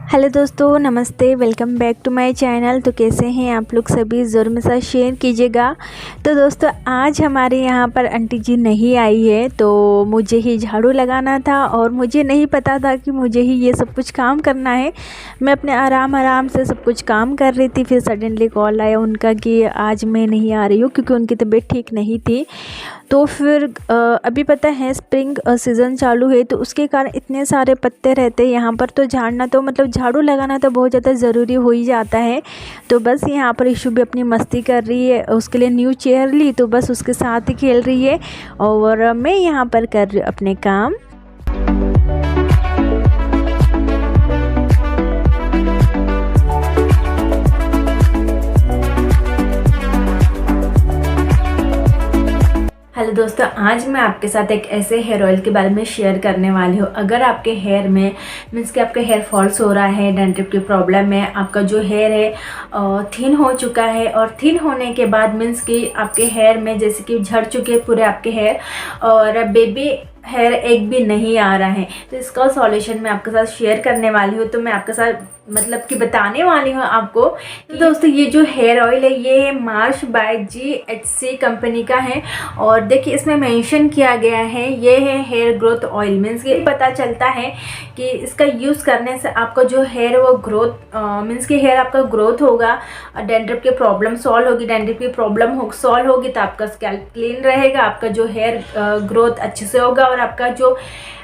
Hello दोस्तों, नमस्ते। Welcome back to my channel. तो कैसे हैं आप लोग सभी, ज़रूर मेरे साथ शेयर कीजिएगा। तो दोस्तों, आज हमारे यहाँ पर आंटी जी नहीं आई है, तो मुझे ही झाड़ू लगाना था और मुझे नहीं पता था कि मुझे ही ये सब कुछ काम करना है। मैं अपने आराम से सब कुछ काम कर रही थी, फिर सडनली कॉल आया उनका कि आज मैं नहीं आ रही हूँ क्योंकि उनकी तबीयत ठीक नहीं थी। तो फिर अभी पता है स्प्रिंग सीज़न चालू है, तो उसके कारण इतने सारे पत्ते रहते हैं यहाँ पर, तो झाड़ना तो मतलब झाड़ू लगाना तो बहुत ज़्यादा ज़रूरी हो ही जाता है। तो बस यहाँ पर इशू भी अपनी मस्ती कर रही है, उसके लिए न्यू चेयर ली तो बस उसके साथ ही खेल रही है और मैं यहाँ पर कर रही हूँ अपने काम। हेलो दोस्तों, आज मैं आपके साथ एक ऐसे हेयर ऑयल के बारे में शेयर करने वाली हूँ। अगर आपके हेयर में मीन्स कि आपका हेयर फॉल्स हो रहा है, डैंड्रफ की प्रॉब्लम है, आपका जो हेयर है थिन हो चुका है और थिन होने के बाद मीन्स कि आपके हेयर में जैसे कि झड़ चुके हैं पूरे आपके हेयर और बेबी हेयर एक भी नहीं आ रहा है, तो इसका सॉल्यूशन मैं आपके साथ शेयर करने वाली हूँ। तो मैं आपके साथ मतलब कि बताने वाली हूँ आपको। तो दोस्तों, ये जो हेयर ऑयल है ये है मार्श बाय GHC कंपनी का है और देखिए इसमें मेंशन किया गया है ये है हेयर ग्रोथ ऑयल। मीन्स ये पता चलता है कि इसका यूज़ करने से आपका जो हेयर वो ग्रोथ मीन्स कि हेयर आपका ग्रोथ होगा, डैंड्रफ की प्रॉब्लम सॉल्व होगी, डैंड्रफ की प्रॉब्लम सॉल्व होगी तो आपका स्कैल्प क्लीन रहेगा, आपका जो हेयर ग्रोथ अच्छे से होगा और आपका जो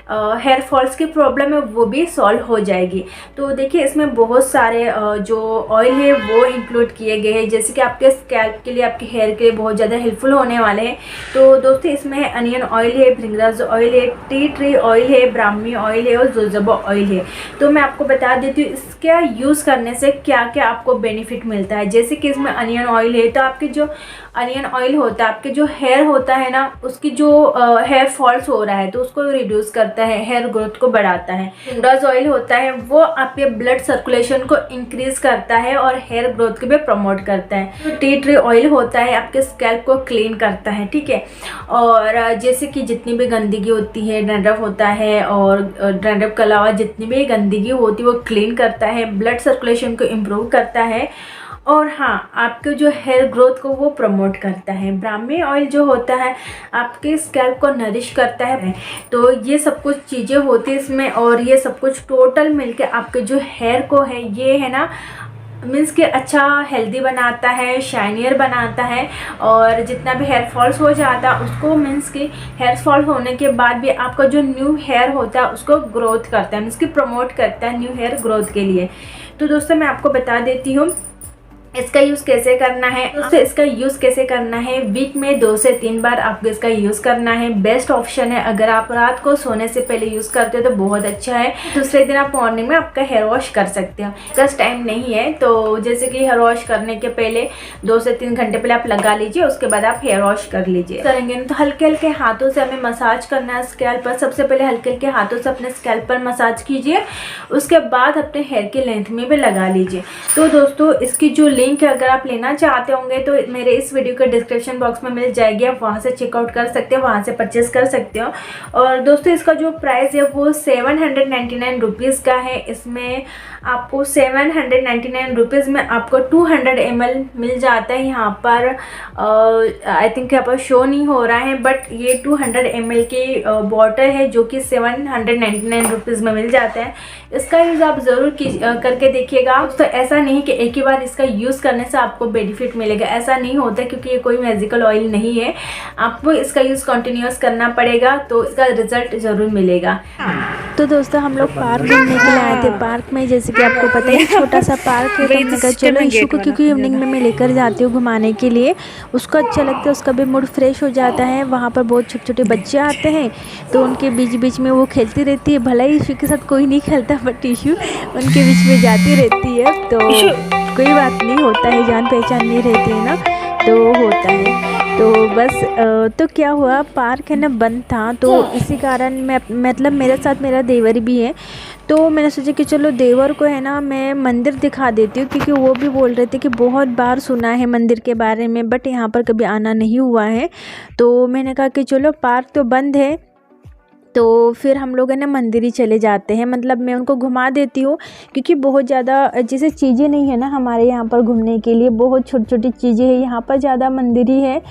हेयर फॉल्स की प्रॉब्लम है वो भी सॉल्व हो जाएगी। तो देखिए इसमें बहुत सारे जो ऑयल है वो इंक्लूड किए गए हैं, जैसे कि आपके स्कैल्प के लिए, आपके हेयर के लिए बहुत ज़्यादा हेल्पफुल होने वाले हैं। तो दोस्तों, इसमें है अनियन ऑयल है, भृंगराज ऑयल है, टी ट्री ऑयल है, ब्राह्मी ऑयल है और जोजोबा ऑयल है। तो मैं आपको बता देती हूँ इसका यूज़ करने से क्या क्या आपको बेनिफिट मिलता है। जैसे कि इसमें अनियन ऑयल है, तो आपके जो अनियन ऑयल होता है, आपके जो हेयर होता है ना, उसकी जो हेयर फॉल्स हो रहा है तो उसको रिड्यूस करता है, हेयर ग्रोथ को बढ़ाता है। भृंगराज ऑयल होता है वो आपके ब्लड सर्कुलेशन को इंक्रीज करता है और हेयर ग्रोथ को भी प्रमोट करता है। तो टी ट्री ऑयल होता है आपके स्कैल्प को क्लीन करता है, ठीक है। और जैसे कि जितनी भी गंदगी होती है, डैंड्रफ होता है और डैंड्रफ के अलावा जितनी भी गंदगी होती है वो क्लीन करता है, ब्लड सर्कुलेशन को इम्प्रूव करता है और हाँ, आपके जो हेयर ग्रोथ को वो प्रमोट करता है। ब्राह्मी ऑयल जो होता है आपके स्कैल्प को नरिश करता है। तो ये सब कुछ चीज़ें होती है इसमें और ये सब कुछ टोटल मिलके आपके जो हेयर को है ये है ना मीन्स कि अच्छा हेल्दी बनाता है, शाइनियर बनाता है और जितना भी हेयर फॉल्स हो जाता है उसको मीन्स कि हेयर फॉल होने के बाद भी आपका जो न्यू हेयर होता है उसको ग्रोथ करता है, मीन्स कि प्रमोट करता है न्यू हेयर ग्रोथ के लिए। तो दोस्तों, मैं आपको बता देती हूँ इसका यूज़ कैसे करना है। दोस्तों, इसका यूज़ कैसे करना है, वीक में 2 से 3 बार आपको इसका यूज़ करना है। बेस्ट ऑप्शन है, अगर आप रात को सोने से पहले यूज़ करते हो तो बहुत अच्छा है। दूसरे दिन आप मॉर्निंग में आपका हेयर वॉश कर सकते हो। बस टाइम नहीं है तो जैसे कि हेयर वॉश करने के पहले 2 से 3 घंटे पहले आप लगा लीजिए, उसके बाद आप हेयर वॉश कर लीजिए। करेंगे तो हल्के हल्के हाथों से हमें मसाज करना है स्कैल्प पर। सबसे पहले हल्के हल्के हाथों से अपने स्कैल्प पर मसाज कीजिए, उसके बाद अपने हेयर की लेंथ में भी लगा लीजिए। तो दोस्तों, इसकी जो लिंक है अगर आप लेना चाहते होंगे तो मेरे इस वीडियो के डिस्क्रिप्शन बॉक्स में मिल जाएगी, आप वहां से चेकआउट कर सकते हो, वहां से परचेज कर सकते हो। और दोस्तों, इसका जो प्राइस है वो 799 रुपीज़ का है। इसमें आपको 799 रुपीज़ में आपको 200 ml मिल जाता है। यहाँ पर आई थिंक यहाँ पर शो नहीं हो रहा है, बट ये 200 ml की बॉटल है जो कि 799 रुपीज़ में मिल जाता है। इसका यूज़ आप ज़रूर करके देखिएगा। तो ऐसा नहीं कि एक ही बार इसका यूज़ करने से आपको बेनिफिट मिलेगा, ऐसा नहीं होता क्योंकि ये कोई मैजिकल ऑयल नहीं है। आपको इसका यूज़ कंटिन्यूस करना पड़ेगा तो इसका रिजल्ट ज़रूर मिलेगा। तो दोस्तों, हम लोग पार्क घूमने के लिए आए थे। पार्क में जैसे कि आपको पता है छोटा सा पार्क है, तो हमने कहा चलो इशू को क्योंकि इवनिंग में मैं लेकर जाती हूँ घुमाने के लिए, उसको अच्छा लगता है, उसका भी मूड फ्रेश हो जाता है। वहाँ पर बहुत छोटे छोटे बच्चे आते हैं तो उनके बीच बीच में वो खेलती रहती है। भला ही इशू के साथ कोई नहीं खेलता बट इशू उनके बीच में जाती रहती है, तो कोई बात नहीं, होता है, जान पहचान नहीं रहती है ना, तो होता है। तो बस तो क्या हुआ, पार्क है ना बंद था, तो इसी कारण मैं मतलब मेरे साथ मेरा देवर भी है, तो मैंने सोचा कि चलो देवर को है ना मैं मंदिर दिखा देती हूँ, क्योंकि वो भी बोल रहे थे कि बहुत बार सुना है मंदिर के बारे में बट यहाँ पर कभी आना नहीं हुआ है। तो मैंने कहा कि चलो पार्क तो बंद है तो फिर हम लोग है ना मंदिर ही चले जाते हैं, मतलब मैं उनको घुमा देती हूँ क्योंकि बहुत ज़्यादा जैसे चीज़ें नहीं है ना हमारे यहाँ पर घूमने के लिए, बहुत छोटी छोटी चीज़ें हैं, यहाँ पर ज़्यादा मंदिर ही है।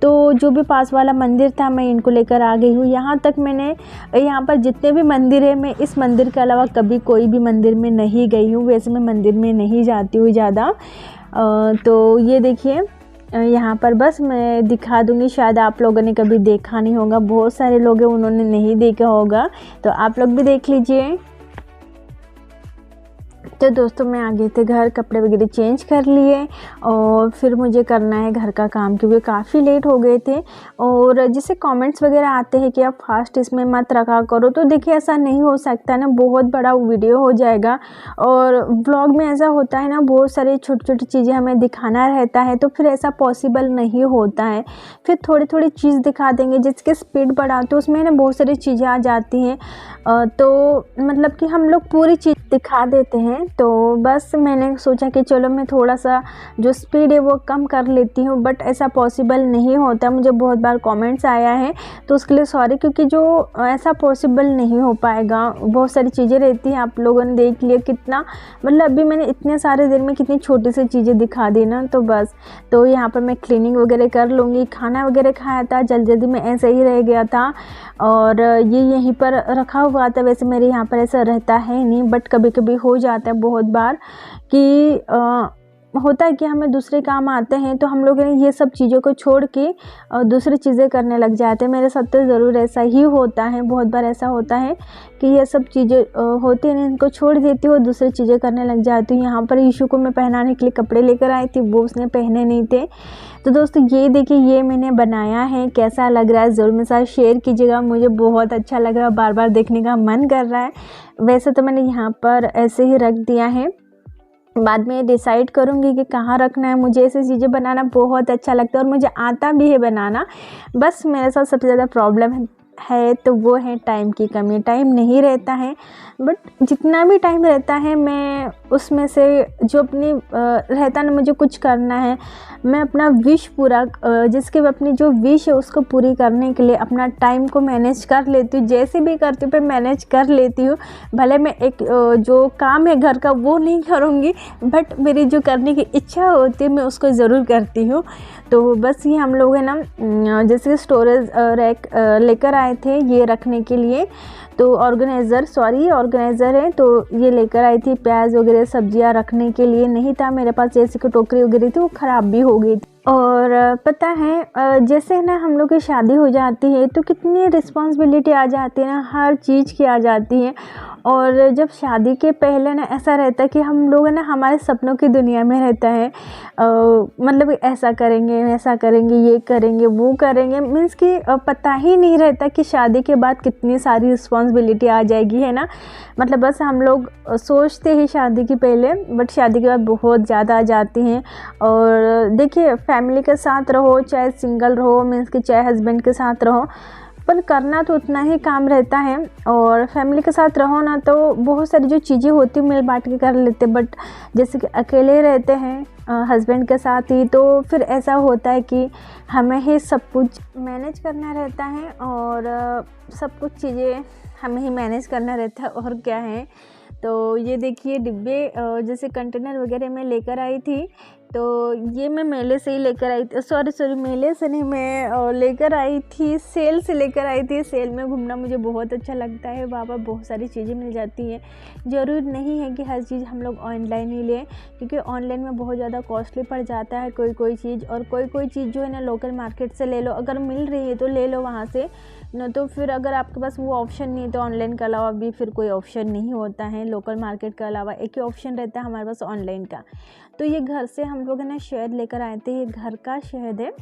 तो जो भी पास वाला मंदिर था मैं इनको लेकर आ गई हूँ। यहाँ तक मैंने यहाँ पर जितने भी मंदिर है, मैं इस मंदिर के अलावा कभी कोई भी मंदिर में नहीं गई हूँ। वैसे मैं मंदिर में नहीं जाती हूँ ज़्यादा। तो ये देखिए यहाँ पर बस मैं दिखा दूँगी, शायद आप लोगों ने कभी देखा नहीं होगा, बहुत सारे लोग हैं उन्होंने नहीं देखा होगा, तो आप लोग भी देख लीजिए। तो दोस्तों मैं आ गई थी घर, कपड़े वगैरह चेंज कर लिए और फिर मुझे करना है घर का काम क्योंकि काफ़ी लेट हो गए थे। और जैसे कमेंट्स वगैरह आते हैं कि आप फास्ट इसमें मत रखा करो, तो देखिए ऐसा नहीं हो सकता ना, बहुत बड़ा वीडियो हो जाएगा। और व्लॉग में ऐसा होता है ना, बहुत सारी छोटी छोटी चीज़ें हमें दिखाना रहता है, तो फिर ऐसा पॉसिबल नहीं होता है। फिर थोड़ी थोड़ी चीज़ दिखा देंगे, जिसकी स्पीड बढ़ाओ तो उसमें ना बहुत सारी चीज़ें आ जाती हैं, तो मतलब कि हम लोग पूरी चीज़ दिखा देते हैं। तो बस मैंने सोचा कि चलो मैं थोड़ा सा जो स्पीड है वो कम कर लेती हूँ, बट ऐसा पॉसिबल नहीं होता। मुझे बहुत बार कमेंट्स आया है तो उसके लिए सॉरी, क्योंकि जो ऐसा पॉसिबल नहीं हो पाएगा, बहुत सारी चीज़ें रहती हैं। आप लोगों ने देख लिया कितना, मतलब अभी मैंने इतने सारे देर में कितनी छोटी सी चीज़ें दिखा दी ना। तो बस तो यहाँ पर मैं क्लीनिंग वगैरह कर लूँगी। खाना वगैरह खाया था, जल्दी में ऐसे ही रह गया था और ये यहीं पर रखा हुआ था। वैसे मेरे यहाँ पर ऐसा रहता है नहीं, बट कभी कभी हो जाता है बहुत बार कि होता है कि हमें दूसरे काम आते हैं तो हम लोग ये सब चीज़ों को छोड़ के दूसरी चीज़ें करने लग जाते हैं। मेरे साथ तो ज़रूर ऐसा ही होता है, बहुत बार ऐसा होता है कि ये सब चीज़ें होती हैं, इनको छोड़ देती हूँ, दूसरी चीज़ें करने लग जाती हूँ। यहाँ पर ईशू को मैं पहनाने के लिए कपड़े लेकर आई थी, वो उसने पहने नहीं थे। तो दोस्तों ये देखिए, ये मैंने बनाया है, कैसा लग रहा है ज़रूर मेरे साथ शेयर कीजिएगा। मुझे बहुत अच्छा लग रहा है, बार बार देखने का मन कर रहा है। वैसे तो मैंने यहाँ पर ऐसे ही रख दिया है, बाद में डिसाइड करूँगी कि कहाँ रखना है। मुझे ऐसी चीज़ें बनाना बहुत अच्छा लगता है और मुझे आता भी है बनाना। बस मेरे साथ सबसे ज़्यादा प्रॉब्लम है तो वो है टाइम की कमी। टाइम नहीं रहता है, बट जितना भी टाइम रहता है मैं उसमें से जो अपनी रहता ना, मुझे कुछ करना है, मैं अपना विश पूरा जिसके अपनी जो विश है उसको पूरी करने के लिए अपना टाइम को मैनेज कर लेती हूँ। जैसे भी करती हूँ पर मैनेज कर लेती हूँ। भले मैं एक जो काम है घर का वो नहीं करूँगी, बट मेरी जो करने की इच्छा होती है मैं उसको ज़रूर करती हूँ। तो बस ये हम लोग है ना जैसे स्टोरेज रैक लेकर आए थे ये रखने के लिए, तो ऑर्गेनाइज़र है, तो ये लेकर आई थी। प्याज वगैरह सब्जियां रखने के लिए नहीं था मेरे पास, जैसे कि टोकरी वगैरह थी वो ख़राब भी हो गई थी। और पता है जैसे ना हम लोग की शादी हो जाती है तो कितनी रिस्पॉन्सिबिलिटी आ जाती है ना, हर चीज़ की आ जाती है। और जब शादी के पहले ना ऐसा रहता है कि हम लोग ना हमारे सपनों की दुनिया में रहता है, मतलब ऐसा करेंगे वैसा करेंगे, ये करेंगे वो करेंगे, मीन्स कि पता ही नहीं रहता कि शादी के बाद कितनी सारी रिस्पॉन्सिबिलिटी आ जाएगी, है ना। मतलब बस हम लोग सोचते ही शादी के पहले, बट शादी के बाद बहुत ज़्यादा आ जाती हैं। और देखिए फैमिली के साथ रहो चाहे सिंगल रहो, मीन्स कि चाहे हस्बैंड के साथ रहो, पर करना तो उतना ही काम रहता है। और फैमिली के साथ रहो ना तो बहुत सारी जो चीज़ें होती मिल बांट के कर लेते, बट जैसे कि अकेले रहते हैं हस्बैंड के साथ ही, तो फिर ऐसा होता है कि हमें ही सब कुछ मैनेज करना रहता है और सब कुछ चीज़ें हमें ही मैनेज करना रहता है, और क्या है। तो ये देखिए डिब्बे जैसे कंटेनर वगैरह मैं लेकर आई थी, तो ये मैं मेले से ही लेकर आई थी, सॉरी मेले से नहीं, मैं लेकर आई थी, सेल से लेकर आई थी। सेल में घूमना मुझे बहुत अच्छा लगता है, वहाँ पर बहुत सारी चीज़ें मिल जाती हैं। ज़रूरी नहीं है कि हर चीज़ हम लोग ऑनलाइन ही लें, क्योंकि ऑनलाइन में बहुत ज़्यादा कॉस्टली पड़ जाता है कोई चीज़, और कोई चीज़ जो है ना लोकल मार्केट से ले लो, अगर मिल रही है तो ले लो वहाँ से, न तो फिर अगर आपके पास वो ऑप्शन नहीं है तो ऑनलाइन के अलावा भी फिर कोई ऑप्शन नहीं होता है। लोकल मार्केट के अलावा एक ही ऑप्शन रहता है हमारे पास, ऑनलाइन का। तो ये घर से हम लोग है ना शहद लेकर आए थे, ये घर का शहद है,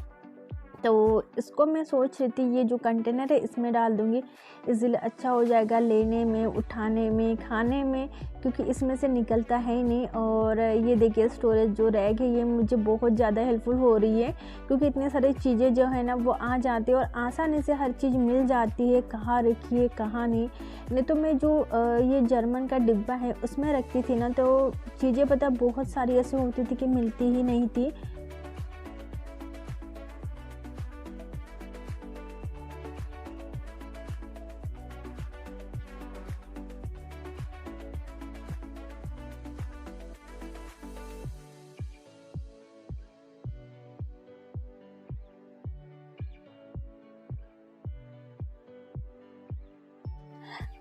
तो इसको मैं सोच रही थी ये जो कंटेनर है इसमें डाल दूँगी, इजीली अच्छा हो जाएगा लेने में, उठाने में, खाने में, क्योंकि इसमें से निकलता है ही नहीं। और ये देखिए स्टोरेज जो रैक है ये मुझे बहुत ज़्यादा हेल्पफुल हो रही है, क्योंकि इतनी सारी चीज़ें जो है ना वो आ जाती है और आसानी से हर चीज़ मिल जाती है, कहाँ रखिए कहाँ नहीं तो मैं जो ये जर्मन का डिब्बा है उसमें रखती थी ना, तो चीज़ें पता बहुत सारी ऐसी होती थी कि मिलती ही नहीं थी।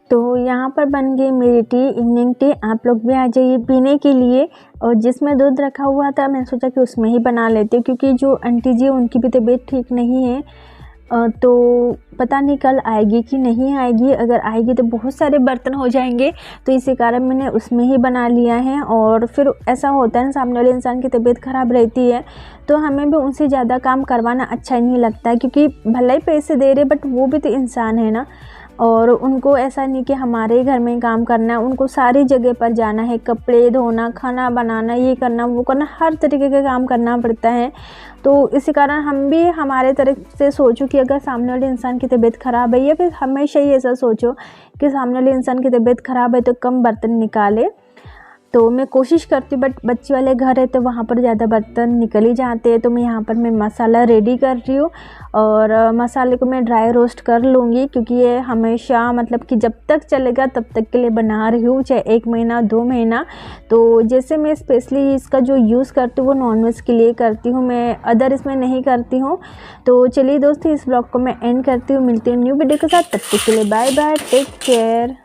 तो यहाँ पर बन गई मेरी टी, इवनिंग टी। आप लोग भी आ जाइए पीने के लिए। और जिसमें दूध रखा हुआ था मैंने सोचा कि उसमें ही बना लेती हूँ, क्योंकि जो आंटी जी उनकी भी तबीयत ठीक नहीं है। तो पता नहीं कल आएगी कि नहीं आएगी। अगर आएगी तो बहुत सारे बर्तन हो जाएंगे, तो इसी कारण मैंने उसमें ही बना लिया है। और फिर ऐसा होता है ना, सामने वाले इंसान की तबीयत ख़राब रहती है तो हमें भी उनसे ज़्यादा काम करवाना अच्छा नहीं लगता है, क्योंकि भले ही पैसे दे रहे बट वो भी तो इंसान है ना। और उनको ऐसा नहीं कि हमारे ही घर में काम करना है, उनको सारी जगह पर जाना है, कपड़े धोना, खाना बनाना, ये करना वो करना, हर तरीके का काम करना पड़ता है। तो इसी कारण हम भी हमारे तरफ से सोचो कि अगर सामने वाले इंसान की तबीयत ख़राब है, या फिर हमेशा ही ऐसा सोचो कि सामने वाले इंसान की तबीयत ख़राब है तो कम बर्तन निकाले। तो मैं कोशिश करती हूँ, बट बच्चे वाले घर है तो वहाँ पर ज़्यादा बर्तन निकल ही जाते हैं। तो मैं यहाँ पर मसाला रेडी कर रही हूँ, और मसाले को मैं ड्राई रोस्ट कर लूँगी, क्योंकि ये हमेशा मतलब कि जब तक चलेगा तब तक के लिए बना रही हूँ, चाहे 1 महीना 2 महीना। तो जैसे मैं स्पेशली इसका जो यूज़ करती हूँ वो नॉनवेज के लिए करती हूँ, मैं अदर इसमें नहीं करती हूँ। तो चलिए दोस्तों, इस ब्लॉग को मैं एंड करती हूँ, मिलती हूँ न्यू वीडियो के साथ। तब तक के लिए बाय बाय, टेक केयर।